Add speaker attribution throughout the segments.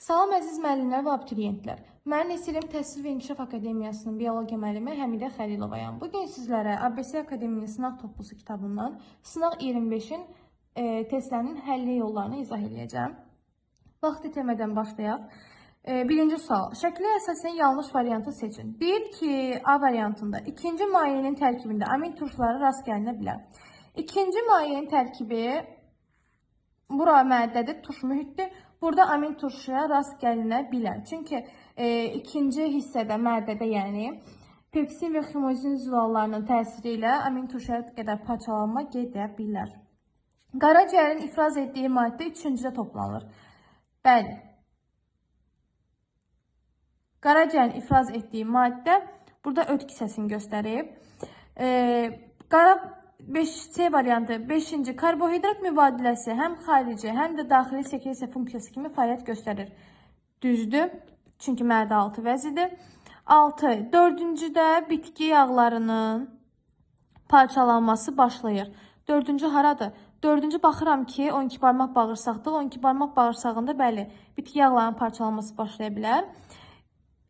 Speaker 1: Salam əziz müəllimlər və abituriyentlər. Mən Nəsirim Təhsil və İnkişaf Akademiyasının biologiya müəllimi Həmidə Xəlilovayam. Bugün sizlərə ABC Akademiyasının sınaq toplusu kitabından sınaq 25-in testlərinin həlli yollarını izah edəcəm. Vaxt itirmədən başlayaq. Birinci sual. Şəklə əsasən yanlış variantı seçin. Deyir ki, A variantında ikinci mayenin tərkibində amin turşuları rast gəlinə bilər. İkinci mayenin tərkibi bura məddədir, turş mühitdir. Burada amin turşuya rast gəlinə bilər. Çünki ikinci hissədə, məddədə yəni pepsin və ximozin zülallarının təsiri ilə amin turşuya qədər parçalanma gedə bilər. Qaraciyərin ifraz etdiyi maddə üçüncüdə toplanır. Bəli. Qaraciyərin ifraz etdiyi maddə burada öt kisəsini göstərib. 5C variantı 5-ci karbohidrat mübadiləsi həm xarici, həm də daxili sekresiya funksiyası kimi fəaliyyət göstərir. Düzdür, çünki mədə altı vəzidir. 6. 4-cüdə bitki yağlarının parçalanması başlayır. 4-cü haradır? 4-cü baxıram ki, 12 barmaq bağırsaqdır. 12 barmaq bağırsağında bəli, bitki yağlarının parçalanması başlaya bilər.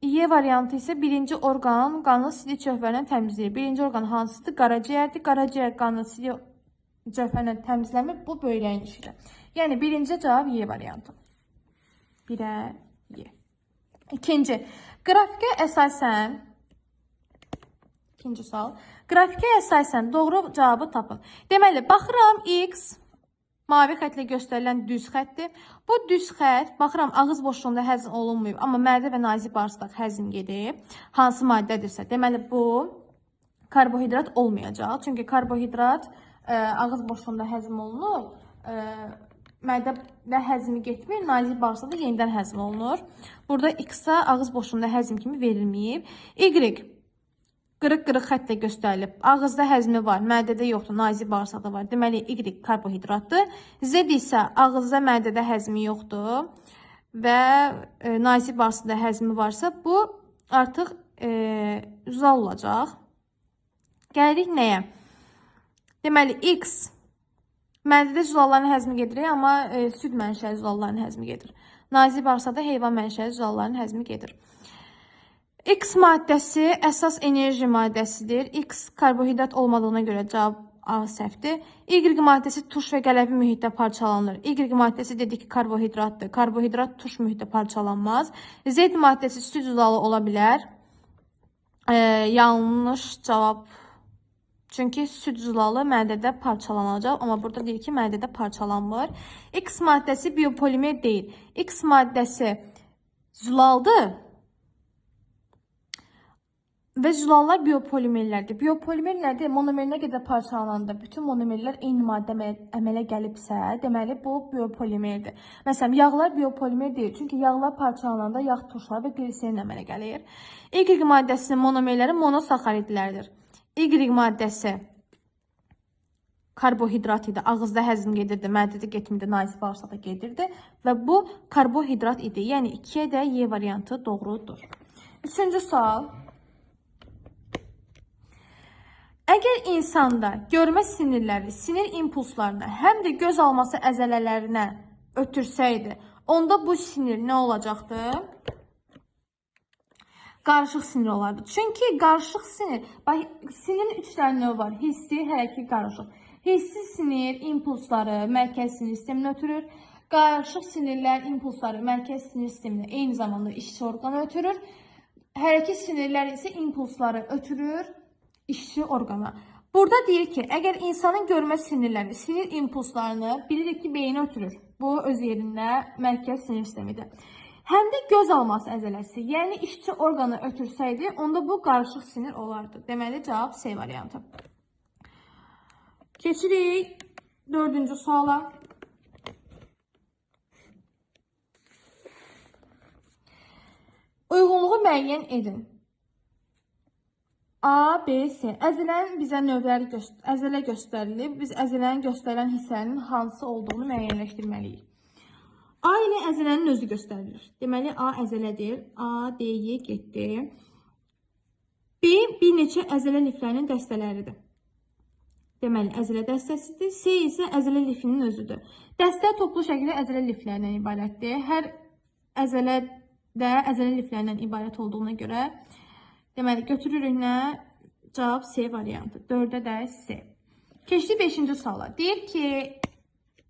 Speaker 1: Y variantı isə birinci orqan qanlı sidik cövhərindən təmizləyir. Birinci orqan hansıdır? Qaraciyərdir. Qaraciyər qanlı sidik cövhərindən təmizləmir. Bu böyrəyin işidir. Yəni birinci cavab Y variantı. 1-ə Y. İkinci. Qrafikə əsasən İkinci sual. Qrafikə əsasən doğru cavabı tapın. Deməli, baxıram X mavi xətlə göstərilən düz xətdir. Bu düz xət, baxıram, ağız boşluğunda həzm olunmayıb, amma mədə və nazik bağırsaq həzm gedib. Hansı maddədirsə, deməli bu karbohidrat olmayacaq. Çünki karbohidrat ağız boşluğunda həzm olunur, mədədə həzmi getmir, nazik bağırsaqda yenidən həzm olunur. Burada X-a ağız boşluğunda həzm kimi verilməyib. Y qırıq-qırıq xətlə göstərilib. Ağızda həzmi var, mədədə yoxdur, nazik bağırsaqda var. Deməli, Y karbohidratdır. Z isə ağızda, mədədə həzmi yoxdur və nazik bağırsaqda həzmi varsa, bu artıq zal olacaq. Gəlirik nəyə? Deməli, X mədədə zulalların həzmi gedir, amma süd mənşəli zulalların həzmi gedir. Nazik bağırsaqda heyvan mənşəli zulalların həzmi gedir. X maddəsi əsas enerji maddəsidir. X karbohidrat olmadığına görə cavab A səhvdir. Y maddəsi turş və qələvi mühitdə parçalanır. Y maddəsi dedik ki, karbohidratdır. Karbohidrat turş mühitdə parçalanmaz. Z maddəsi süd zudalı ola bilər. Yanlış cavab. Çünki süd zulalı mədədə parçalanacaq. Amma burada deyir ki, mədədə parçalanmır. X maddəsi biopolimer deyil. X maddəsi zulaldır. Və zulallar biopolimerlərdir. Biopolimer nədir? Monomerinə qədər parçalananda bütün monomerlər eyni maddə əmələ gəlibsə, deməli bu biopolimerdir. Məsələn, yağlar biopolimer deyil. Çünki yağlar parçalananda yağ turşular və gliserin əmələ gəlir. Y maddəsinin monomerləri monosaxaridlərdir. Y maddəsi karbohidrat idi. Ağızda həzm gedirdi, mədədə getmirdi, nazik bağırsaqda gedirdi və bu karbohidrat idi. Yəni 2-yə də Y variantı doğrudur. Üçüncü sual. Əgər insanda görmə sinirləri, sinir impulslarına, həm də göz alması əzələlərinə ötürsəydi, onda bu sinir nə olacaqdır? Qarışıq sinir olardı. Çünki qarışıq sinir, sinirin 3 dənə növü var. Hissi, hərəkət, qarışıq. Hissi sinir impulsları mərkəz sinir sisteminə ötürür. Qarışıq sinirlər impulsları mərkəz sinir sisteminə eyni zamanda işçi orqana ötürür. Hərəkət sinirlər isə impulsları ötürür işçi orqana. Burada deyir ki, əgər insanın görmə sinirləri, sinir impulslarını bilirik ki, beyinə ötürür. Bu öz yerində mərkəz sinir sistemidir. Həm də göz alması əzələsi, yəni işçi orqanı ötürsəydi, onda bu qarışıq sinir olardı. Deməli, cavab C variantı. Keçirik 4-cü suala. Uyğunluğu müəyyən edin. A, B, C. Əzələn bizə növləri əzələ göstərilib. Biz əzələnin göstərilən hissənin hansı olduğunu müəyyənləşdirməliyik. A ilə əzələnin özü göstərilir. Deməli, A əzələdir. A, D, Y getdi. B, bir neçə əzələ liflərinin dəstələridir. Deməli, əzələ dəstəsidir. C isə əzələ lifinin özüdür. Dəstə toplu şəkildə əzələ liflərindən ibarətdir. Hər əzələ də əzələ liflərindən ibarət olduğuna görə deməli götürürük nə? Cavab C variantı. 4-də də C. Keçdik 5-ci suala. Deyir ki,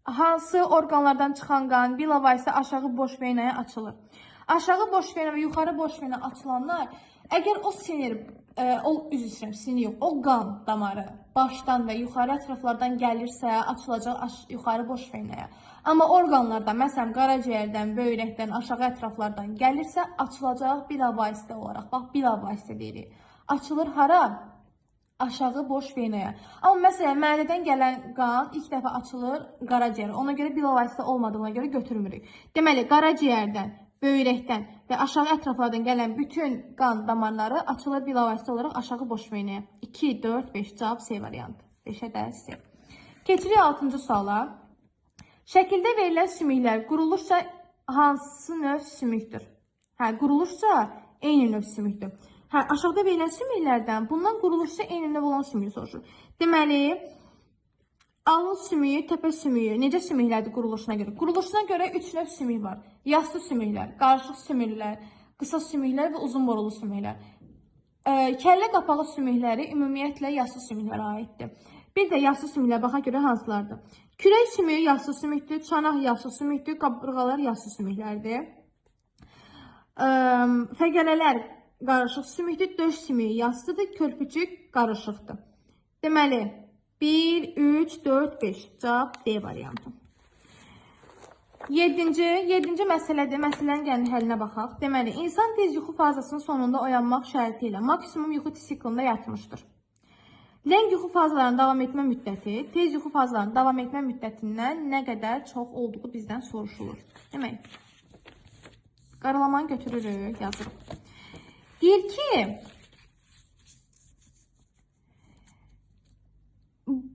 Speaker 1: hansı orqanlardan çıxan qan bilavasitə aşağı boş venaya açılır? Aşağı boş vena və yuxarı boş vena açılanlar, əgər o sinir, sinir yox, o qan damarı başdan və yuxarı ətraflardan gəlirsə, açılacaq yuxarı boş venaya. Amma orqanlardan, məsələn, qaraciyərdən, böyrəkdən, aşağı ətraflardan gəlirsə, açılacaq bilavasitə olaraq. Bax, bilavasitə deyirik. Açılır hara? Aşağı boş venaya. Amma məsələn, mədədən gələn qan ilk dəfə açılır qaraciyərə. Ona görə bilavasitə olmadığına görə götürmürük. Deməli, qaraciyərdən, böyrəkdən və aşağı ətraflardan gələn bütün qan damarları açılır bilavasitə olaraq aşağı boş venaya. 2, 4, 5 cavab C variantı. 5-ə də C. Keçirik 6-cı suala. Şəkildə verilən sümüklər qurulursa hansı növ sümükdür? Qurulursa eyni növ sümükdür. Aşağıda verilən sümüklərdən bundan qurulursa eyni növ olan sümüyü soruşur. Deməli, alın sümüyü, təpə sümüyü necə sümüklərdir quruluşuna görə? Quruluşuna görə 3 növ sümük var. Yassı sümüklər, qarışıq sümüklər, qısa sümüklər və uzun borulu sümüklər. Kəllə qapağı sümükləri ümumiyyətlə yassı sümüklərə aiddir. Bir də yassı sümüklər baxa görə hansılardır? Kürək sümüyü yassı sümükdür, çanaq yassı sümükdür, qabırğalar yassı sümüklərdir. Fəqərələr qarışıq sümükdür, döş sümüyü yassıdır, körpücük qarışıqdır. Deməli, 1, 3, 4, 5 cavab D variantı. 7-ci məsələdir. Məsələnin gəlin həlinə baxaq. Deməli, insan tez yuxu fazasının sonunda oyanmaq şərti ilə maksimum yuxu siklında yatmışdır. Ləng yuxu fazalarının davam etmə müddəti tez yuxu fazalarının davam etmə müddətindən nə qədər çox olduğu bizdən soruşulur. Demək, qaralamanı götürürük, yazırıq. Deyir ki,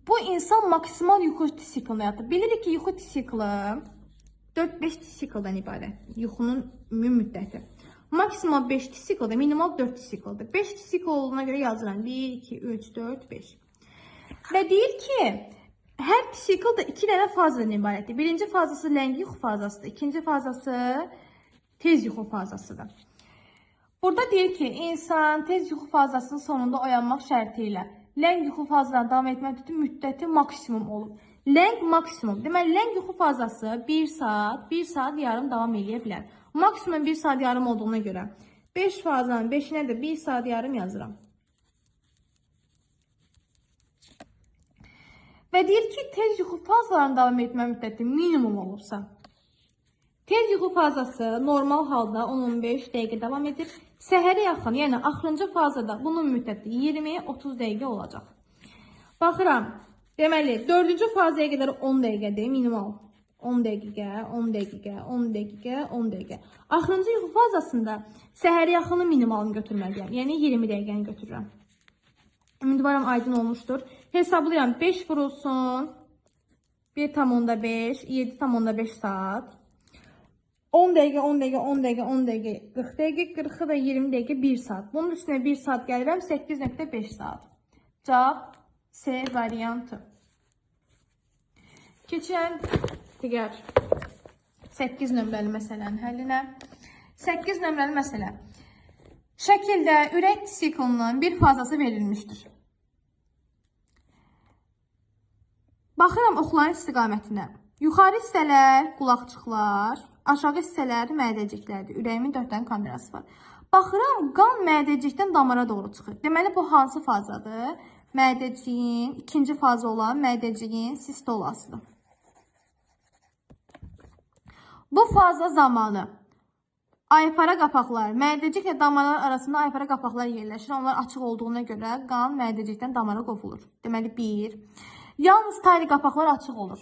Speaker 1: bu insan maksimal yuxu siklında yatır. Bilirik ki, yuxu siklı 4-5 sikldan ibarətdir. Yuxunun ümumi müddəti. Maksimal 5 siklda, minimal 4 sikldır. 5 sikl olduğuna görə yazıram. 1, 2, 3, 4, 5. Və deyir ki, hər sikl da 2 dənə fazadan ibarətdir. Birinci fazası ləng yuxu fazasıdır. İkinci fazası tez yuxu fazasıdır. Burada deyir ki, insan tez yuxu fazasının sonunda oyanmaq şərti ilə ləng yuxu fazalarına davam etmək müddəti maksimum olur. Ləng maksimum. Deməli, ləng yuxu fazası 1 saat yarım davam edə bilər. Maksimum 1 saat yarım olduğuna görə 5 fazanın 5-nə də 1 saat yarım yazıram. Və deyir ki, tez yuxu fazalarına davam etmə müddəti minimum olursa, tez yuxu fazası normal halda 10-15 dəqiqə davam edir. Səhərə yaxın, yəni axırıncı fazada bunun müddəti 20-30 dəqiqə olacaq. Baxıram, deməli, 4-cü fazaya qədər 10 dəqiqədir, minimal. 10 dəqiqə, 10 dəqiqə, 10 dəqiqə, 10 dəqiqə. Axırıncı yuxu fazasında səhərə yaxını minimalını götürməliyəm, yəni 20 dəqiqəni götürürəm. Ümidvaram aydın olmuşdur. Hesablayıram, 5 vurulsun, 1,5, 7,5 saat. 10 dəqiqə, 10 dəqiqə, 10 dəqiqə, 10 dəqiqə, 40 dəqiqə, 40-a da 20 dəqiqə, 1 saat. Bunun üstünə 1 saat gəlirəm, 8,5 saat. Cavab C variantı. Keçən digər 8 nömrəli məsələnin həllinə. 8 nömrəli məsələ. Şəkildə ürək siklının bir fazası verilmişdir. Baxıram oxların istiqamətinə. Yuxarı hissələr qulaqçıqlar, aşağı hissələr mədəciklərdir. Ürəyimin 4 dənə kamerası var. Baxıram, qan mədəcikdən damara doğru çıxır. Deməli, bu hansı fazadır? Mədəciyin ikinci fazı olan mədəciyin sistolasıdır. Bu faza zamanı aypara qapaqlar, mədəcik və damarlar arasında aypara qapaqlar yerləşir. Onlar açıq olduğuna görə qan mədəcikdən damara qovulur. Deməli, 1. Yalnız tayri qapaqlar açıq olur.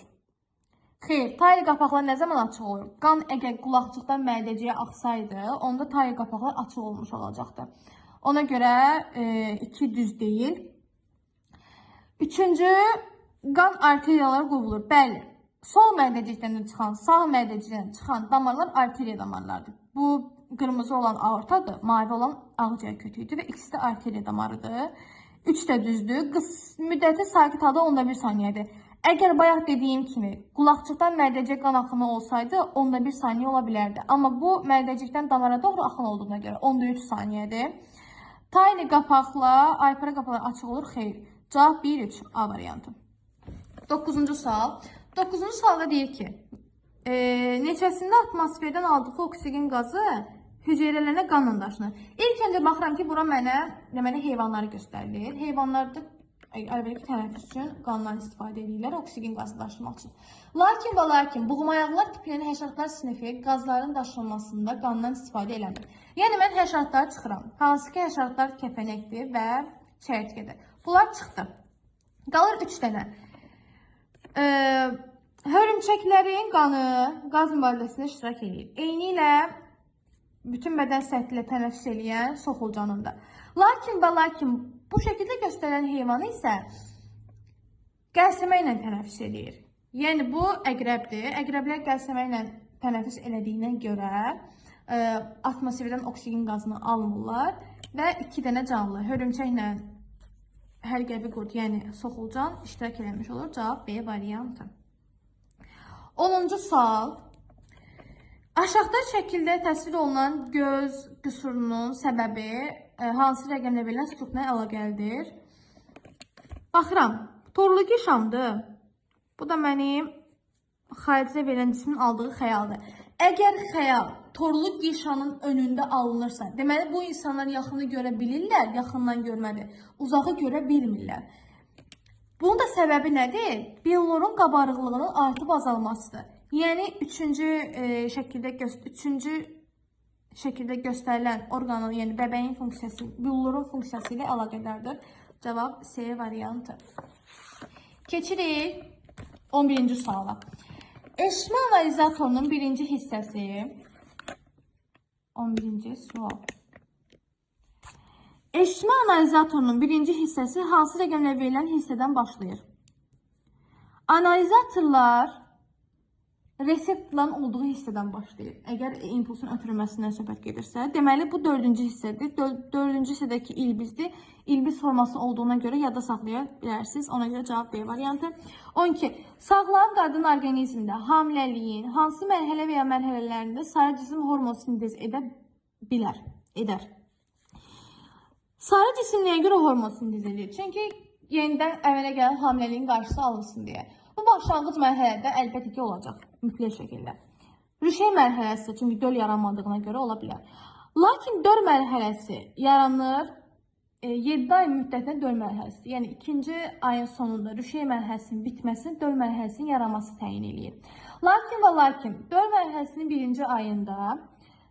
Speaker 1: Xeyr, tayri qapaqlar nə zaman açıq olur? Qan əgər qulaqçıqdan mədəciyə axsaydı, onda tayri qapaqlar açıq olmuş olacaqdı. Ona görə 2 düz deyil. 3-cü, qan arteriyalar qovulur. Bəli, sol mədəcikdən çıxan, sağ mədəcikdən çıxan damarlar arteriya damarlardır. Bu qırmızı olan aortadır, mavi olan ağciyər kötüydür və ikisi də arteriya damarıdır. 3 də düzdür. Müddəti sakit halda 1/10 saniyədir. Əgər bayaq dediyim kimi qulaqçıqdan mədəcik qan axını olsaydı, onda 1 saniyə ola bilərdi. Amma bu mədəcikdən damara doğru axın olduğuna görə onda 3 saniyədir. Tiny qapaqla aypara qapaqlar açıq olur, xeyr. Cavab 1-3 A variantı. 9-cu sual. 9-cu sualda deyir ki, neçəsində atmosferdən aldığı oksigen qazı hüceyrələrinə qanla daşınır. İlk öncə baxıram ki, bura mənə deməli heyvanları göstərilir. Heyvanlarda əlbəttə ki, tənəffüs üçün qandan istifadə edirlər, oksigen qazı daşımaq üçün. Lakin buğumayaqlar tipinin həşəratlar sinifi qazların daşınmasında qandan istifadə eləmir. Yəni mən həşəratlara çıxıram. Hansı ki, həşəratlar kəpənəkdir və çəyirtkədir. Bunlar çıxdı. Qalır 3 dənə. Hörümçəklərin qanı qaz mübadiləsində iştirak edir. Eyni ilə bütün bədən səthi ilə tənəffüs edən soxulcanın da. Lakin bu şəkildə göstərən heyvanı isə qəlsəmə ilə tənəffüs edir. Yəni bu əqrəbdir. Əqrəblər qəlsəmə ilə tənəffüs elədiyinə görə atmosferdən oksigen qazını almırlar və 2 dənə canlı hörümçəklə hərqəbi qurd, yəni soxulcan iştirak eləmiş olur. Cavab B variantı. 10-cu sual. Aşağıda şəkildə təsvir olunan göz qüsurunun səbəbi hansı rəqəmlə verilən strukturla əlaqəlidir? Baxıram, torlu qişamdır. Bu da mənim xaricdə verilən cismin aldığı xəyaldır. Əgər xəyal torlu qişanın önündə alınırsa, deməli bu insanlar yaxını görə bilirlər, yaxından görmədi, uzağı görə bilmirlər. Bunun da səbəbi nədir? Billurun qabarıqlığının artıb azalmasıdır. Yəni, üçüncü şəkildə göstərilən orqanın, yəni bəbəyin funksiyası, billurun funksiyası ilə əlaqədardır. Cavab C variantı. Keçirik 11-ci suala. Eşitmə analizatorunun birinci hissəsi 11-ci sual. Eşitmə analizatorunun birinci hissəsi hansı rəqəmlə verilən hissədən başlayır? Analizatorlar reseptorların olduğu hissədən başlayır. Əgər impulsun ötürülməsindən söhbət gedirsə, deməli bu 4-cü hissədir. 4-cü hissədəki ilbizdir. İlbiz forması olduğuna görə yadda saxlaya bilərsiniz. Ona görə cavab B variantı. 12. Sağlam qadın orqanizmində hamiləliyin hansı mərhələ və ya mərhələlərində sarı cisim hormon sintez edər? Sarı cisim nəyə görə hormon sintez edir? Çünki yenidən əmələ gələn hamiləliyin qarşısı alınsın deyə. Bu başlanğıc mərhələdə əlbəttə ki olacaq mütləq şəkildə. Rüşey mərhələsi çünki döl yaranmadığına görə ola bilər. Lakin döl mərhələsi yaranır 7 ay müddətində döl mərhələsidir. Yəni 2-ci ayın sonunda rüşey mərhələsinin bitməsini döl mərhələsinin yaranması təyin eləyir. Lakin döl mərhələsinin 1-ci ayında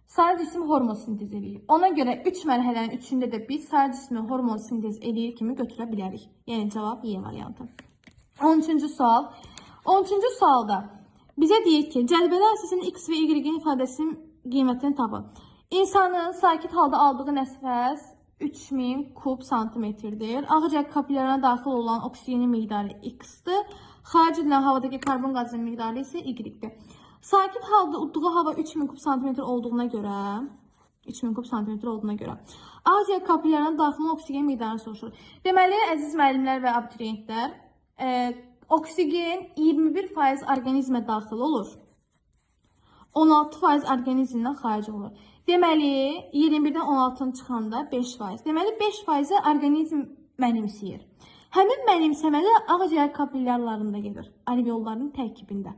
Speaker 1: sarı cisim hormon sintez edir. Ona görə 3 mərhələnin 3-ündə də biz sarı cismi hormon sintez edir kimi götürə bilərik. Yəni cavab Y variantı. 13-cü sual. 13-cü sualda bizə deyir ki, cədvələ əsasında X və Y-in ifadəsinin qiymətini tapın. İnsanın sakit halda aldığı nəfəs 3000 kub santimetrdir. Ağciyər kapillərına daxil olan oksigenin miqdarı X-dir. Xaric edilən havadakı karbon qazının miqdarı isə Y-dir. Sakit halda udduğu hava 3000 kub santimetr olduğuna görə ağciyər kapillərına daxil olan oksigen miqdarını soruşur. Deməli, əziz müəllimlər və abituriyentlər, oksigen 21% orqanizmə daxil olur. 16% orqanizmdən xaric olur. Deməli, 21-dən 16-ın çıxanda 5%. Deməli, 5%-i orqanizm mənimsəyir. Həmin mənimsəmədə ağciyər kapillərlərində gedir, alveolların tərkibində.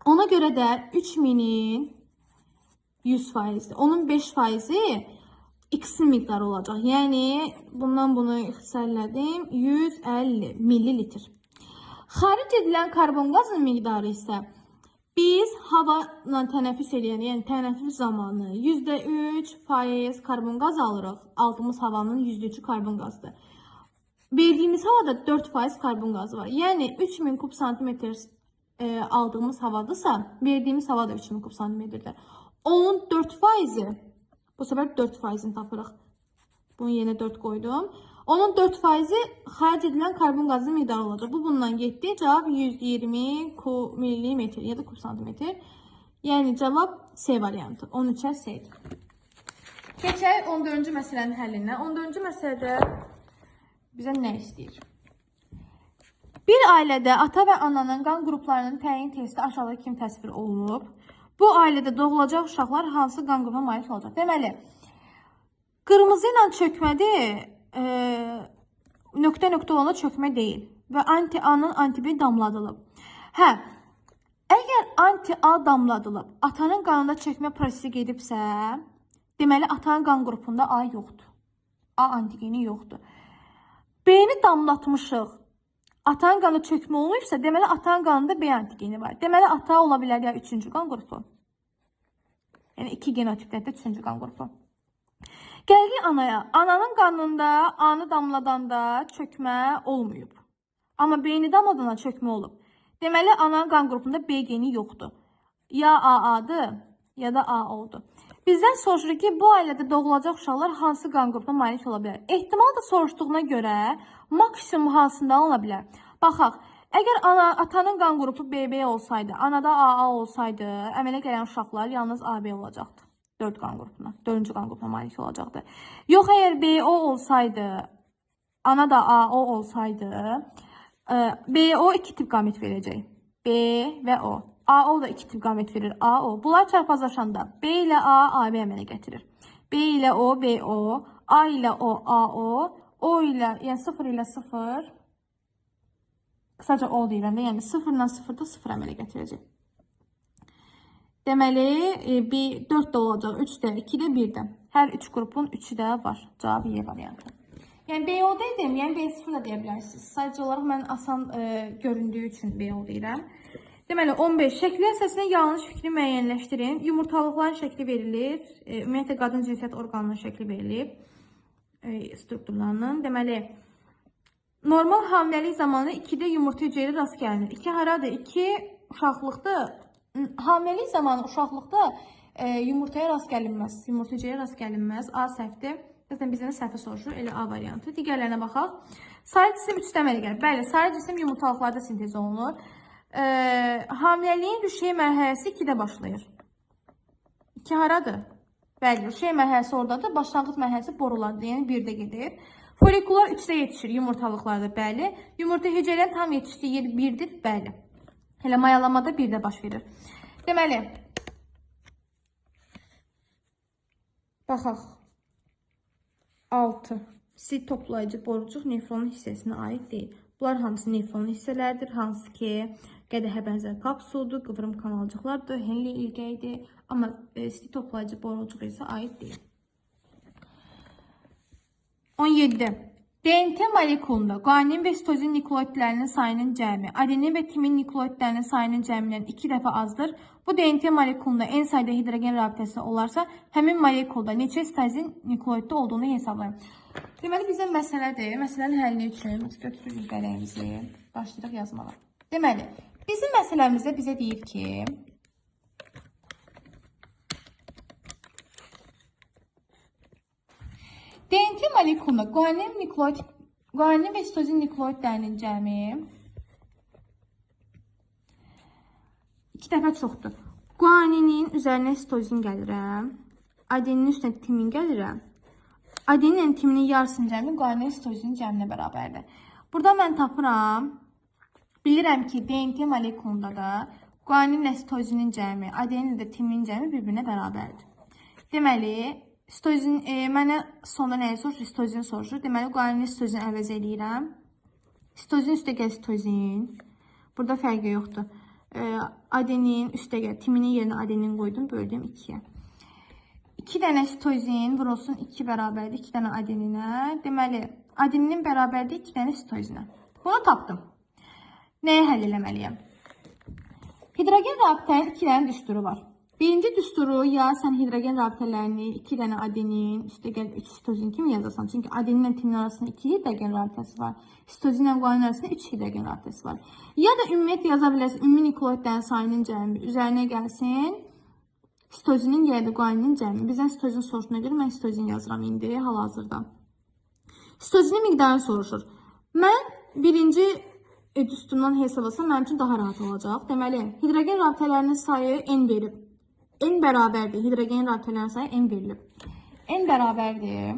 Speaker 1: Ona görə də 3000-in 100%-dir. Onun 5%-i X-in miqdarı olacaq. Yəni, bundan bunu ixtisarlədim, 150 millilitr. Xaric edilən karbon qazının miqdarı isə biz hava tənəffüs edən, yəni tənəffüs zamanı %3% karbon qaz alırıq. Aldığımız havanın %3-ü karbon qazdır. Verdiyimiz havada 4% karbon qazı var. Yəni 3000 kub santimetr aldığımız havadırsa, verdiğimiz hava da 3000 kub santimetrdir. Onun 4%'i, bu sefer 4%'ini tapırıq. Bunu yenə 4 koydum. Onun 4%'i xaric edilən karbon qazının miqdarı olacaq. Bu bundan getdi. Cavab 120 millimetr ya da kub santimetr. Yəni cavab C variantı. 13'ə C. Keçək 14-cü məsələnin həllinə. 14-cü məsələdə bizə nə istəyir? Bir ailədə ata və ananın qan qruplarının təyin testi aşağıdakı kimi təsvir olunub. Bu ailədə doğulacaq uşaqlar hansı qan qrupuna malik olacaq? Deməli, qırmızı ilə çökmədir, nöqtə olana çökmə deyil. Və anti-A-nın anti-B damladılıb. Hə, əgər anti-A damladılıb, atanın qanında çökmə prosesi gedibsə, deməli, atanın qan qrupunda A yoxdur. A antigeni yoxdur. B-ni damlatmışıq. Atanın qanı çökmə olmayıbsa, deməli, atanın qanında B antigeni var. Deməli, ata ola bilər ya 3-cü qan qrupu. Yəni, 2 genotiplərdə 3-cü qan qrupu. Gəlirik anaya. Ananın qanında A-nı damladanda çökmə olmayıb. Amma B-ni damladanda çökmə olub. Deməli, ananın qan qrupunda B geni yoxdur. Ya AA-dır, ya da A oldu. Bizdən soruşur ki, bu ailədə doğulacaq uşaqlar hansı qan qrupuna malik ola bilər? Ehtimal da soruşduğuna görə maksimum hansından ola bilər? Baxaq, əgər atanın qan qrupu BB olsaydı, anada AA olsaydı, əmələ gələn uşaqlar yalnız AB olacaqdı. 4 qan qrupuna, 4-cü qan qrupuna malik olacaqdı. Yox, əgər BO olsaydı, ana da AO olsaydı, BO 2 tip qamet verəcək. B və O. AO da 2 tip qamet verir. AO. Bunlar çarpazlaşanda B ilə A, AB əmələ gətirir. B ilə O, BO. A ilə O, AO. O ilə, yəni 0 ilə 0. Qısaca O deyirəm də, yəni 0 ilə 0 da 0 əmələ gətirəcək. Deməli, 4 də olacaq, 3 də, 2 də, 1 də. Hər 3 qrupun 3-ü də var. Cavabı Y variantı. Yəni, BO dedim, yəni B0 da deyə bilərsiniz. Sadəcə olaraq mən asan göründüyü üçün BO deyirəm. Deməli, 15. Şəkli əsasında yanlış fikri müəyyənləşdirin. Yumurtalıqların şəkli verilir. Ümumiyyətlə, qadın cinsiyyət orqanının şəkli verilib. Strukturlarının. Deməli, normal hamiləlik zamanı 2-də yumurta hüceyrə rast gəlinir. 2 haradır? 2 uşaqlıqda. Hamiləlik zamanı uşaqlıqda yumurtaya rast gəlinməz. Yumurta hüceyrə rast gəlinməz. A səhvdir. Zaten bizdən səhvə soruşur. Elə A variantı. Digərlərinə baxaq. Sarı cisim 3 əmələ gəlir. Bəli, sarı cisim yumurtalıqlarda sintez olunur. Hamiləliyin rüşey mərhələsi 2-də başlayır. 2 haradır? Bəli, rüşey mərhələsi oradadır. Başlanğıc mərhələsi borulardır. Yəni 1-də gedir. Folikular 3-də yetişir yumurtalıqlarda. Bəli. Yumurta hüceyrənin tam yetişdiyi yer 1-dir. Bəli. Elə mayalamada 1-də baş verir. Deməli, baxaq. 6. Sit toplayıcı borucuq nefronun hissəsinə aid deyil. Bunlar hamısı nefronun hissələrdir. Hansı ki, qədəhə bənzər kapsuldur, qıvrım kanalcıqlardır, Henle ilgəydir. Amma sit toplayıcı borucuq isə aid deyil. 17. DNT molekulunda guanin və sitozin nukleotidlərinin sayının cəmi, adenin və timin nukleotidlərinin sayının cəmindən 2 dəfə azdır. Bu DNT molekulunda en sayda hidrogen rabitəsi olarsa, həmin molekulda neçə sitozin nukleotidi olduğunu hesablayın. Deməli, bizə məsələdir. Məsələnin həlli üçün götürürük qələyimizi, başlayırıq yazmağa. Deməli, bizim məsələmizdə bizə deyir ki, DNT molekulunda guanin və sitozin nukleotidlərinin cəmi 2 dəfə çoxdur. Guaninin üzərinə sitozin gəlirəm. Adeninin üstünə timin gəlirəm. Adenin timinin yarısının cəmi guaninin sitozinin cəminə bərabərdir. Burada mən tapıram. Bilirəm ki, DNT molekulunda da guanin və sitozinin cəmi, adenin də timin cəmi bir-birinə bərabərdir. Deməli, sitozin, mənə sonda nəyə soruşur? Sitozin soruşur. Deməli, guanini sitozin əvəz eləyirəm. Sitozin üstə gəl sitozin. Burada fərqi yoxdur. Adenin üstə gəl, timinin yerinə adenin qoydum, böldüm 2-yə. 2 dənə sitozin vurulsun 2 bərabərdir 2 dənə adeninə. Deməli, adeninin bərabərdir 2 dənə sitozinə. Bunu tapdım. Nəyə həll eləməliyəm? Hidrogen rabitənin 2 dənə düsturu var. Birinci düsturu ya sən hidrogen rabitələrini 2 dənə adenin, üstə gəl 3 sitozin kimi yazasan. Çünki adenin ilə timin arasında 2 hidrogen rabitəsi var. Sitozin ilə guanin arasında 3 hidrogen rabitəsi var. Ya da ümumiyyətlə yaza bilərsən, ümumi nukleotidlərin sayının cəmi üzərinə gəlsin. Sitozinin ya da guaninin cəmi. Bizdən sitozin soruşuna görə mən sitozin yazıram indi hal-hazırda. Sitozinin miqdarını soruşur. Mən birinci düsturdan hesablasam mənim üçün daha rahat olacaq. Deməli, hidrogen rabitələrinin sayı n verib. N bərabərdir. Hidrogen rabitələrinin sayı n verilib. N bərabərdir.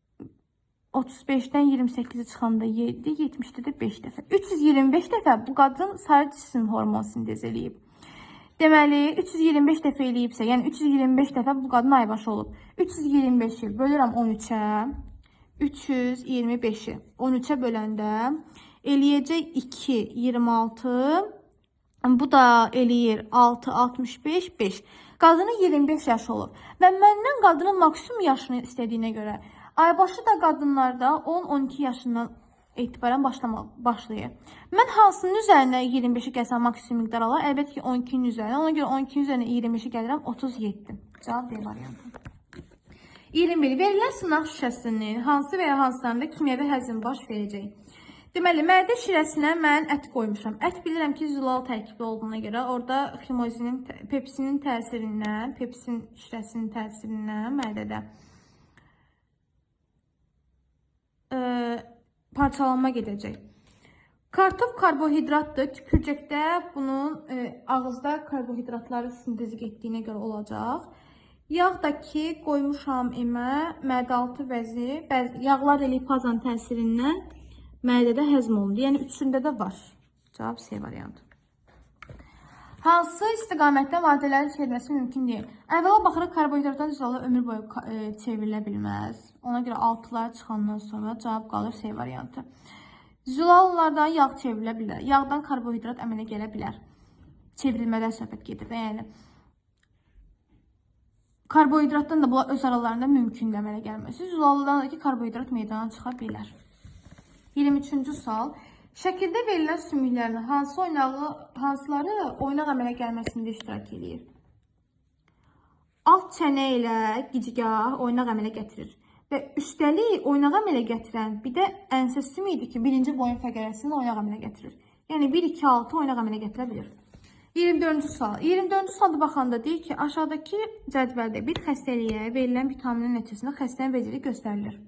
Speaker 1: 35-dən 28-i çıxanda 7, 70-də də 5 dəfə. 325 dəfə bu qadın sarı cisim hormon sintez eləyib. Deməli, 325 dəfə eləyibsə, yəni 325 dəfə bu qadın aybaşı olub. 325-i bölürəm 13-ə, 325-i 13-ə böləndə eləyəcək 2, 26, bu da eləyir 6, 65, 5. Qadının 25 yaşı olub. Və məndən qadının maksimum yaşını istədiyinə görə, aybaşı da qadınlarda 10-12 yaşından etibarən başlayır. Mən hansının üzərinə 25-i gəlsəm maksimum miqdar alar? Əlbəttə ki, 12-nin üzərinə. Ona görə 12-nin üzərinə 25-i gəlirəm, 37. Cavab D variantı. 21. Verilən sınaq şüşəsinin hansı və ya hansılarında kimyəvi həzm baş verəcək? Deməli, mədə şirəsinə mən ət qoymuşam. Ət bilirəm ki, zülal tərkibli olduğuna görə orada ximozinin, pepsinin təsirindən, pepsin şirəsinin təsirindən mədədə parçalanma gedəcək. Kartof karbohidratdır. Tükürcəkdə bunun ağızda karbohidratları sintezi getdiyinə görə olacaq. Yağ da ki, qoymuşam emə, mədə-altı vəzi, yağlar lipazanın təsirindən mədədə həzm olundu. Yəni, üçündə də var. Cavab C variantı. Hansı istiqamətdə maddələrin çevrilməsi mümkün deyil? Əvvəla baxırıq, karbohidratdan zülalı ömür boyu çevrilə bilməz. Ona görə 6'lara çıxandan sonra cavab qalır C variantı. Zülallardan yağ çevrilə bilər. Yağdan karbohidrat əmələ gələ bilər. Çevrilmədən söhbət gedir. Yəni, karbohidratdan da bunlar öz aralarında mümkün əmələ gəlməsi. Zülallardan da ki, karbohidrat meydana çıxa bilər. 23-cü sual. Şəkildə verilən sümüklərin hansıları oynaq əmələ gəlməsində iştirak edir? Alt çənə ilə gicgah oynaq əmələ gətirir. Və üstəlik oynaq əmələ gətirən bir də ənsə sümüyü idi ki, birinci boyun fəqərəsində oynaq əmələ gətirir. Yəni 1, 2, 6 oynaq əmələ gətirə bilir. 24-cü sual. 24-cü sualda baxanda deyir ki, aşağıdakı cədvəldə bir xəstəliyə verilən vitaminin nəticəsində xəstənin vəziyyəti göstərilir.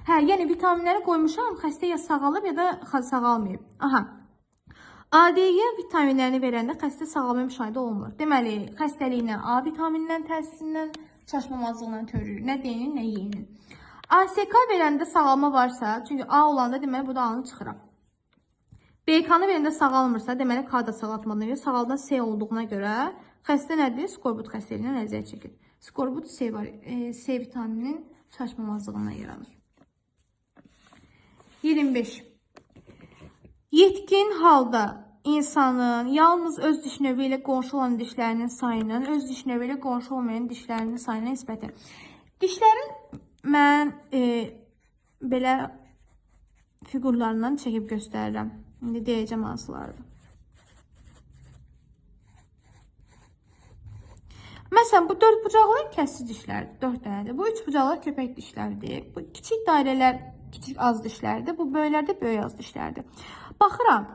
Speaker 1: Hə, yəni vitaminləri qoymuşam, xəstə ya sağalıb ya da sağalmayıb. Aha. ADY vitaminlərini verəndə xəstə sağalma müşahidə olunur. Deməli, xəstəliyinə A vitaminindən təsirindən, çaşmamazlığından törür. Nə D-nin, nə Y-nin. ASK verəndə sağalma varsa, çünki A olanda deməli burada A-nı çıxıram. BK-nı verəndə sağalmırsa, deməli K da sağaltmadan görə, sağaldan C olduğuna görə xəstə nədir? Skorbut xəstəliyindən əziyyət çəkir. Skorbut C vitamininin çaşmamazlığından yaranır. 25. Yetkin halda insanın yalnız öz diş növü ilə qonşu olan dişlərinin sayının öz diş növü ilə qonşu olmayan dişlərinin sayına nisbəti. Dişlərin mən belə figurlarından çəkib göstərirəm. İndi deyəcəm hansılardır. Məsələn, bu 4 bucaqlı kəssi dişlərdir. 4 dənədir. Bu 3 bucaqlı köpək dişlərdir. Bu kiçik dairələr kiçik az dişlərdir. Bu böyüklərdə böyük az dişlərdir. Baxıram.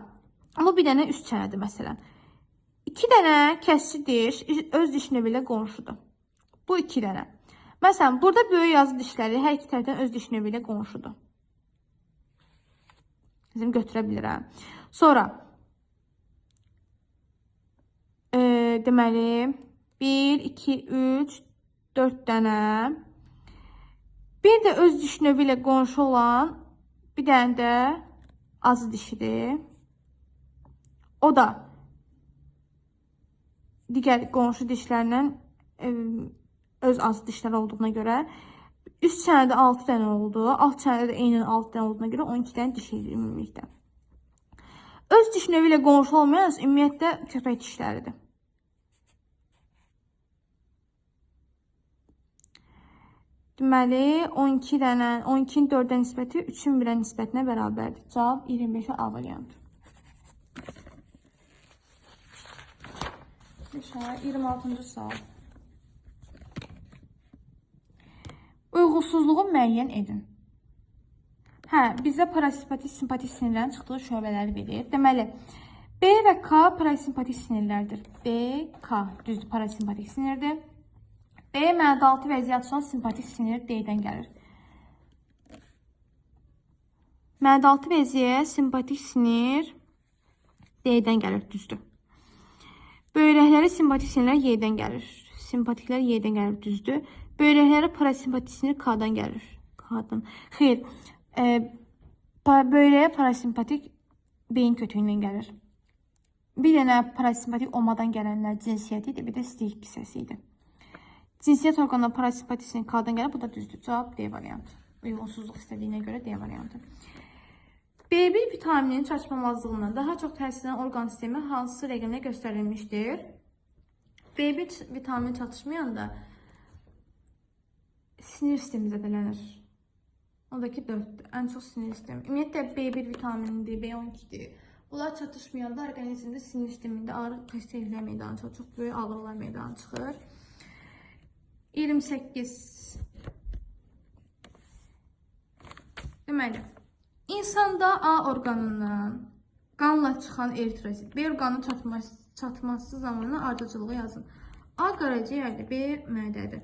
Speaker 1: Bu bir dənə üst çənədir məsələn. 2 dənə kəssi diş öz diş növü ilə qonşudur. Bu 2 dənə. Məsələn, burada böyük az dişləri hər iki tərəfdən öz diş növü ilə qonşudur. Bizim götürə bilirəm. Sonra deməli 1, 2, 3, 4 dənə. Bir də öz diş növü ilə qonşu olan bir dənə də az dişidir. O da digər qonşu dişlərlə öz az dişlər olduğuna görə üst çənədə 6 dənə oldu. Alt çənədə də eyni 6 dənə olduğuna görə 12 dənə diş edir ümumilikdə. Öz diş növü ilə qonşu olmayan ümumiyyətlə köpək dişləridir. Deməli, 12 dənə, 12-nin 4-ə nisbəti 3-ün 1-ə nisbətinə bərabərdir. Cavab 25-ə A variantı. 26-cı sual. Uyğunsuzluğu müəyyən edin. Hə, bizə parasimpatik, simpatik sinirlərin çıxdığı şöbələri verir. Deməli, B və K parasimpatik sinirlərdir. B, K düzdür, parasimpatik sinirdir. B mədə-altı vəziyyət olan simpatik sinir D-dən gəlir. Mədə-altı vəziyyət simpatik sinir D-dən gəlir, düzdür. Böyrəkləri simpatik sinirlər Y-dən gəlir. Simpatiklər Y-dən gəlir, düzdür. Böyrəkləri parasimpatik sinir K-dan gəlir. K-dan. Xeyr, Böyləyə parasimpatik beyin kötüyündən gəlir. Bir dənə parasimpatik olmadan gələnlər cinsiyyəti idi, bir də stik hissəsi idi. Cinsiyyət orqanı parasimpatisinin K-dan gəlir, bu da düzdür. Cavab D variantı. Uyğunsuzluq istədiyinə görə D variantı. B1 vitamininin çatışmamazlığından daha çox təsirlənən orqan sistemi hansı rəqəmlə göstərilmişdir? B1 vitamini çatışmayanda sinir sistemi zədələnir. Ondakı 4'dür. Ən çox sinir sistemi. Ümumiyyətlə B1 vitaminidir, B12'dir. Bunlar çatışmayanda orqanizmdə sinir sistemində ağrı xəstəliklər meydana çıxır. Çox böyük ağrılar meydana çıxır. 28. Deməli, insanda A orqanından qanla çıxan eritrosit, B orqanının çatması zamanı ardıcılığı yazın. A qaraciyərdir, B mədədir.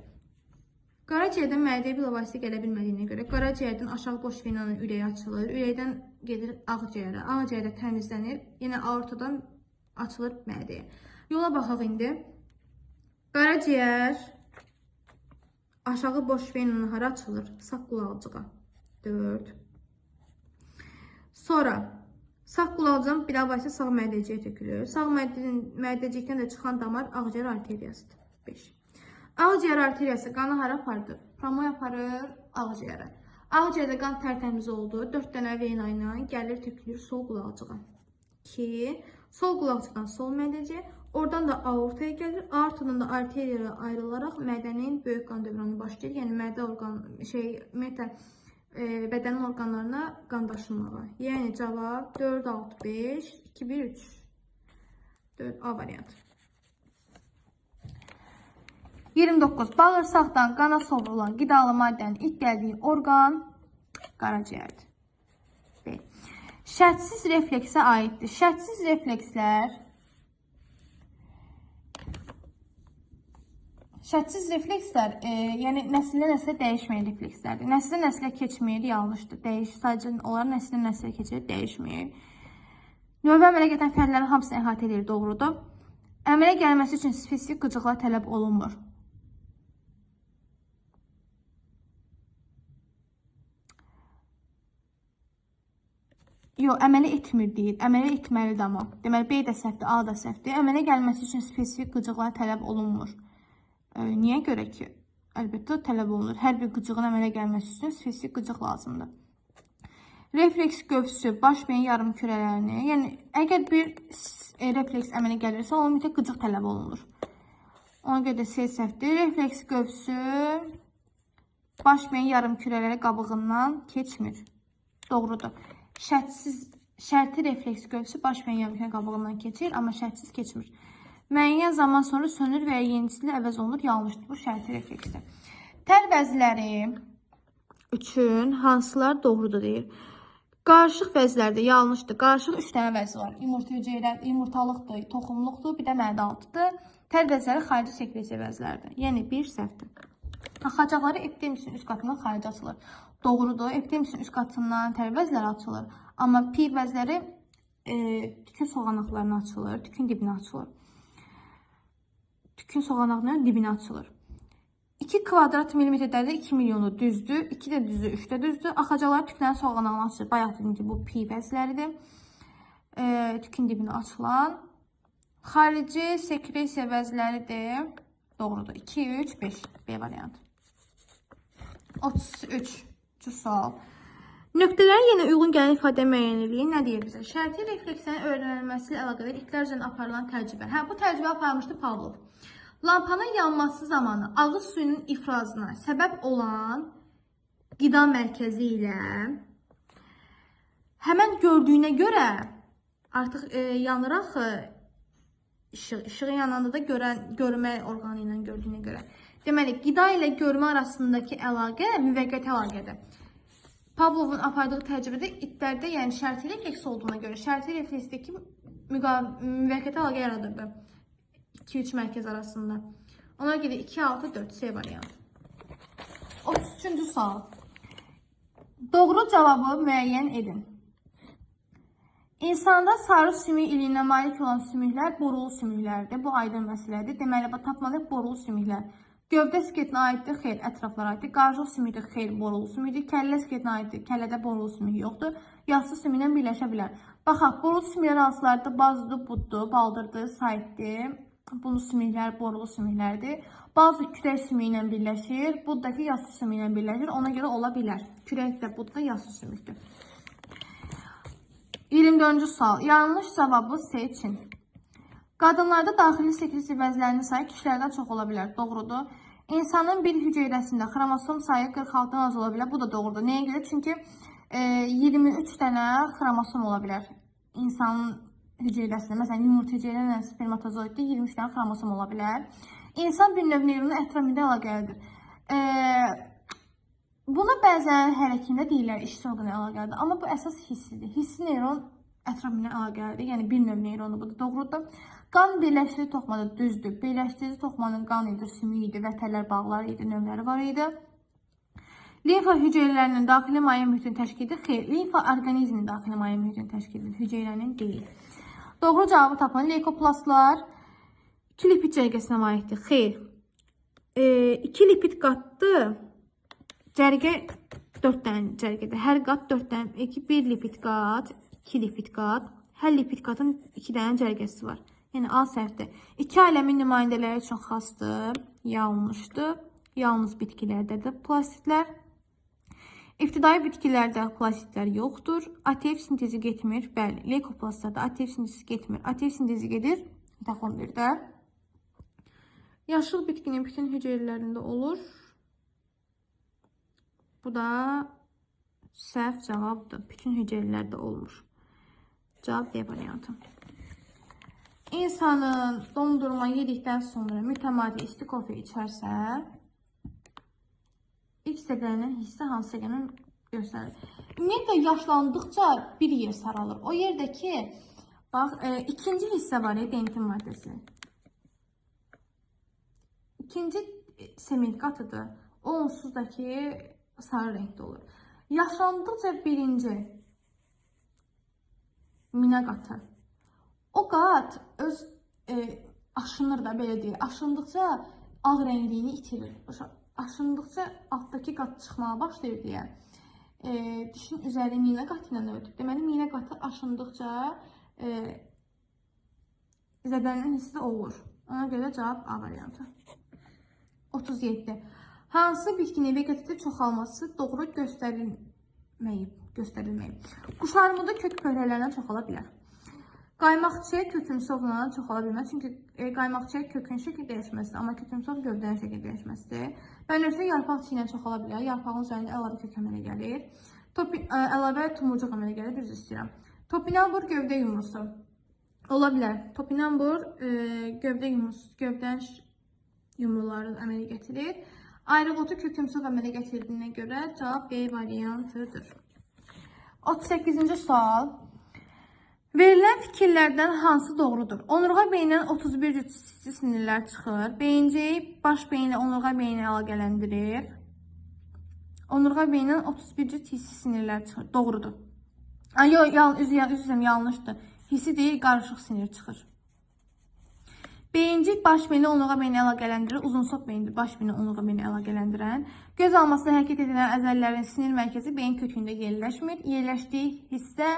Speaker 1: Qaraciyərdən mədəyə bilavasitə gələ bilmədiyinə görə qaraciyərdən aşağı boş venanın ürəyi açılır. Ürəkdən gedir ağciyərə. Ağciyərdə təmizlənir. Yenə aortadan açılır mədəyə. Yola baxaq indi. Qaraciyər aşağı boş venanın hara açılır? Sağ qulaqcığa. 4. Sonra sağ qulaqcığın bilavasitə sağ mədəciyə tökülür. Sağ mədəcikdən də çıxan damar ağciyər arteriyasıdır. 5. Ağciyər arteriyası qanı hara aparır? Pramoya aparır ağciyərə. Ağciyərdə qan tərtəmiz oldu. 4 dənə vena ilə gəlir tökülür sol qulaqcığa. 2. Sol qulaqcıqdan sol mədəciyə. Oradan da aortaya gəlir. Aortadan da arteriyaya ayrılaraq mədənin böyük qan dövranı başlayır. Yəni mədə ümumiyyətlə bədənin orqanlarına qan daşınmağa. Yəni cavab 4, 6, 5, 2, 1, 3. 4 A variantı. 29. Bağırsaqdan qana sovrulan qidalı maddənin ilk gəldiyi orqan qaraciyərdir. B. Şərtsiz refleksə aiddir. Şərtsiz reflekslər yəni nəsildən nəslə dəyişməyən reflekslərdir. Nəsildən nəslə keçməyir, yanlışdır. Sadəcə onların nəsildən nəslə keçir, dəyişməyir. Növbə əmələ gedən fərqlərin hamısını əhatə edir, doğrudur. Əmələ gəlməsi üçün spesifik qıcıqlar tələb olunmur. Yox, əmələ etmir deyil. Əmələ etməlidir amma. Deməli, B də səhvdir, A da səhvdir. Əmələ gəlməsi üçün spesifik qıcıqlar tələb olunmur. Niyə görə ki? Əlbəttə, tələb olunur. Hər bir qıcığın əmələ gəlməsi üçün spesifik qıcıq lazımdır. Refleks qövsü, baş beyin yarım kürələrini, yəni əgər bir refleks əmələ gəlirsə, onun mütləq qıcıq tələb olunur. Ona görə də C səhvdir. Refleks qövsü, baş beyin yarım kürələri qabığından keçmir. Doğrudur. Şərti refleks qövsü baş beyin yarım kürə qabığından keçir, amma şərtsiz keçmir. Müəyyən zaman sonra sönür və ya yenisini əvəz olunur. Yanlışdır. Bu şərti refleksdir. Tər vəzləri üçün hansılar doğrudur deyir. Qarışıq vəzlərdə yanlışdır. Qarışıq 3 dənə vəz var. Yumurtalıqdır, toxumluqdur, bir də mədə altıdır. Tər vəzləri xarici sekresiya vəzlərdir. Yəni 1 səhvdir. Axacaqları epidemisin üst qatından xarici açılır. Doğrudur. Epidemisin üst qatından tər vəzləri açılır. Amma pi vəzləri tükün soğanaqlarına açılır, tükün dibinə açılır. Tükün soğanağının dibinə açılır. 2 kvadrat milimetrdə 2 milyonu düzdür. 2 də düzdür, 3 də düzdür. Axacaqlar tüklərin soğanağına açılır. Bayaq dedim ki, bu pi vəzləridir. Tükün dibinə açılan. Xarici sekresiya vəzləridir. Doğrudur. 2, 3, 5. B variantı. 33. Sual. Nöqtələrin yenə uyğun gələn ifadə müəyyənliyi nə deyir bizə? Şərti reflekslərin öyrənilməsi ilə əlaqədar itlər üzrə aparılan təcrübə. Bu təcrübə aparmışdı Pavlov. Lampanın yanması zamanı ağız suyunun ifrazına səbəb olan qida mərkəzi ilə həmən gördüyünə görə artıq yanır axı işığı yananda da görmə orqanı ilə gördüyünə görə. Deməli, qida ilə görmə arasındakı əlaqə müvəqqəti əlaqədir. Pavlovun apardığı təcrübədə itlərdə yəni şərti refleks olduğuna görə şərti refleksdəki müvəqqəti əlaqə yaradırdı. 2-3 mərkəz arasında. Ona görə 2, 6, 4 C variantı. 33-cü sual. Doğru cavabı müəyyən edin. İnsanda sarı sümük iliyinə malik olan sümüklər borulu sümüklərdir. Bu aydın məsələdir. Deməli, tapmalıyıq borulu sümüklər. Gövdə skeletinə aiddir, xeyr, ətraflara aiddir. Qarjıq sümükdə, xeyr, borulu sümükdür. Kəllə skeletinə aiddir, kəllədə borulu sümük yoxdur. Yassı sümüklə birləşə bilər. Baxaq, borulu sümüklər hansılardır? Bazıdır, buddur, baldırdır, saytdır. Bunun sümüklər borulu sümüklərdir. Bazı kürək sümüyü ilə birləşir. Buddakı yassı sümüyü ilə birləşir. Ona görə ola bilər. Kürək də budda yassı sümükdür. 24-cü sual. Yanlış cavabı seçin. Qadınlarda daxili sekresiya vəzlərinin sayı kişilərdən çox ola bilər. Doğrudur. İnsanın bir hüceyrəsində xromosom sayı 46-dan az ola bilər. Bu da doğrudur. Nəyə görə? Çünki 23 dənə xromosom ola bilər. İnsanın hüceyrəsində, məsələn, yumurta hüceyrə spermatozoiddə 23 dənə xromosom ola bilər. İnsan bir növ neyronun ətrafında əlaqəlidir. Buna bəzən hərəkində deyirlər, işçi orqana əlaqəlidir. Amma bu əsas hissidir. Hissi neyron ətrafına əlaqəlidir. Yəni bir növ neyronu bu da doğrudur. Qan birləşdirici toxumada düzdür. Birləşdirici toxumanın qan idi, sümüyü idi, vətərlər, bağları idi, növləri var idi. Limfa hüceyrələrinin daxili maye mühitini təşkil edir. Xeyr, limfa orqanizmin daxili maye mühitini təşkil edir. Hüceyrənin deyil. Doğru cavabı tapın. Leykoplastlar 2 lipid cərgəsinə aiddir. Xeyr. 2 lipid qatdır. Cərgə 4 dənə cərgədir. Hər qat 4 dənə. 1 lipid qat, 2 lipid qat. Hər lipid qatın 2 dənə cərgəsi var. Yəni A səhvdir. 2 aləmin nümayəndələri üçün xasdır. Yanlışdır. Yalnız bitkilərdədir plastitlər. İbtidai bitkilərdə plastitlər yoxdur. ATF sintezi getmir. Bəli, leykoplastlarda ATF sintezi getmir. ATF sintezi gedir mitoxondrdə. Yaşıl bitkinin bütün hüceyrələrində olur. Bu da səhv cavabdır. Bütün hüceyrələrdə olmur. Cavab D variantı. İnsanın dondurma yedikdən sonra mütəmadi isti kofe içərsə, ilk zədələnən hissə hansı səqənin göstərir? Ümumiyyətlə, yaşlandıqca bir yer saralır. O yerdə ki, bax, ikinci hissə var ya, dentin maddəsi. İkinci sement qatıdır. O onsuz da ki, sarı renkdə olur. Yaşlandıqca birinci minə qatı. O qat öz aşınır da, belə deyil. Aşındıqca ağ rəngliyini itirir. Aşındıqca altdakı qat çıxmağa başlayır deyə. Dişin üzəri minə qatı ilə örtüb. Deməli, minə qatı aşındıqca zədələnən hissi olur. Ona görə cavab A variantı. 37. Hansı bitkinin vegetativ çoxalması doğru göstərilməyib? Quşarmada kök pöhrələrindən çoxala bilər. Qaymaqçıya kökümsovla çoxala bilməz. Çünki qaymaqçıya kökün şəkli dəyişməsidir, amma kökümsov gövdənin şəkli dəyişməsidir. Bənövşə yarpaq çiyi ilə çoxala bilər. Yarpağın üzərində əlavə kök əmələ gəlir. Əlavə tumurcuq əmələ gəlir, düz istəyirəm. Topinambur gövdə yumrusu. Ola bilər. Topinambur gövdən yumruları əmələ gətirir. Ayrıqotu kökümsov əmələ gətirdiyinə görə cavab B variantıdır. 38-ci sual. Verilən fikirlərdən hansı doğrudur? Onurğa beynindən 31 cür sinirlər çıxır. Beyincik baş beyinlə onurğa beyni əlaqələndirir. Onurğa beynindən 31 cür hissi sinirlər çıxır. Doğrudur. Üzrəm, yanlışdır. Hissi deyil, qarışıq sinir çıxır. Beyincik baş beyni onurğa beyni əlaqələndirir. Uzunsov beyindir baş beyni onurğa beyni əlaqələndirən. Göz almasına hərəkət edilən əzələlərin sinir mərkəzi beyin kökündə yerləşmir. Yerləşdiyi hissə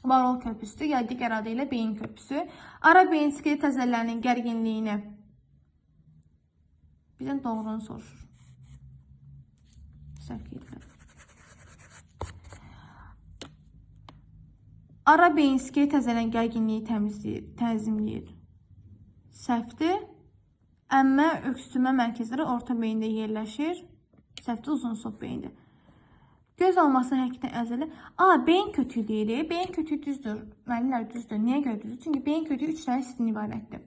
Speaker 1: varol körpüsüdür, ya digər adı ilə beyin körpüsü. Ara beyin skelet əzələlərinin gərginliyini bizdən doğrunu soruşur. Səhv edilir. Ara beyin skelet əzələlərinin gərginliyi tənzimləyir. Səhvdir. Əmmə, öksürmə mərkəzləri orta beyində yerləşir. Səhvdir, uzunsov beyindir. Göz almasına hərəkətin əzəli. Beyin kötüyü deyilir. Beyin kötüyü düzdür. Müəllimlər düzdür. Niyə görə düzdür? Çünki beyin kötüyü 3 dənə hissədən ibarətdir.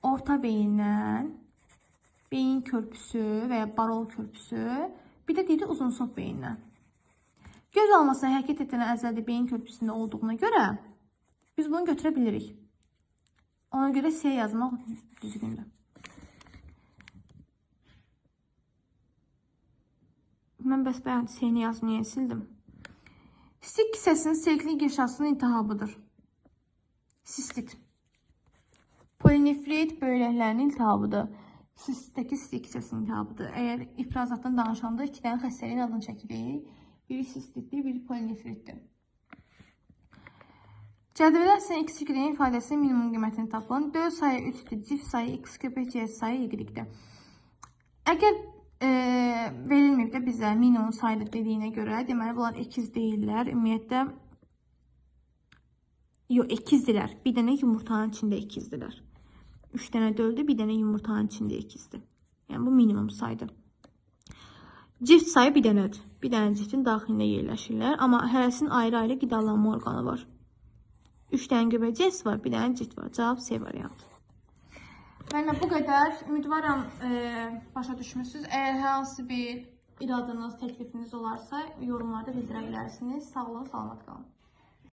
Speaker 1: Orta beyindən, beyin körpüsü və ya barol körpüsü, bir də deyilir uzunsov beyindən. Göz almasına hərəkət edilən əzəli beyin körpüsündə olduğuna görə biz bunu götürə bilirik. Ona görə C yazmaq düzgündür. Mən bəs C-ni yazmaya sildim. Sistit kisəsinin selkli qirşasının iltihabıdır. Sistit. Polinefrit böyrəklərinin iltihabıdır. Sistdəki sistit hissəsinin cavabıdır. Əgər ifrazatdan danışanda 2 dənə xəstəliyin adını çəkirik. Biri sistitdir, biri polinefritdir. Cədvələ əsasən x, y ifadəsinin minimum qiymətini tapın. 4 sayı 3-dür, cif sayı x, köpək c sayı y-dir. Əgər verilməyib də bizə minimum sayıdır dediyinə görə, deməli bunlar ikiz deyirlər. Ümumiyyətlə, yox, ikizdirlər. Bir dənə yumurtanın içində ikizdirlər. 3 dənə döldü, bir dənə yumurtanın içində ikizdir. Yəni bu minimum sayıdır. Cift sayı bir dənədir. Bir dənə ciftin daxilində yerləşirlər. Amma hərəsinin ayrı-ayrı qidalanma orqanı var. 3 dənə göbəcək var, bir dənə cift var. Cavab C variantı. Mənlə bu qədər. Ümidvaram başa düşmüsünüz. Əgər hər hansı bir iradınız, təklifiniz olarsa yorumlarda bildirə bilərsiniz. Sağ olun, salamat qalın.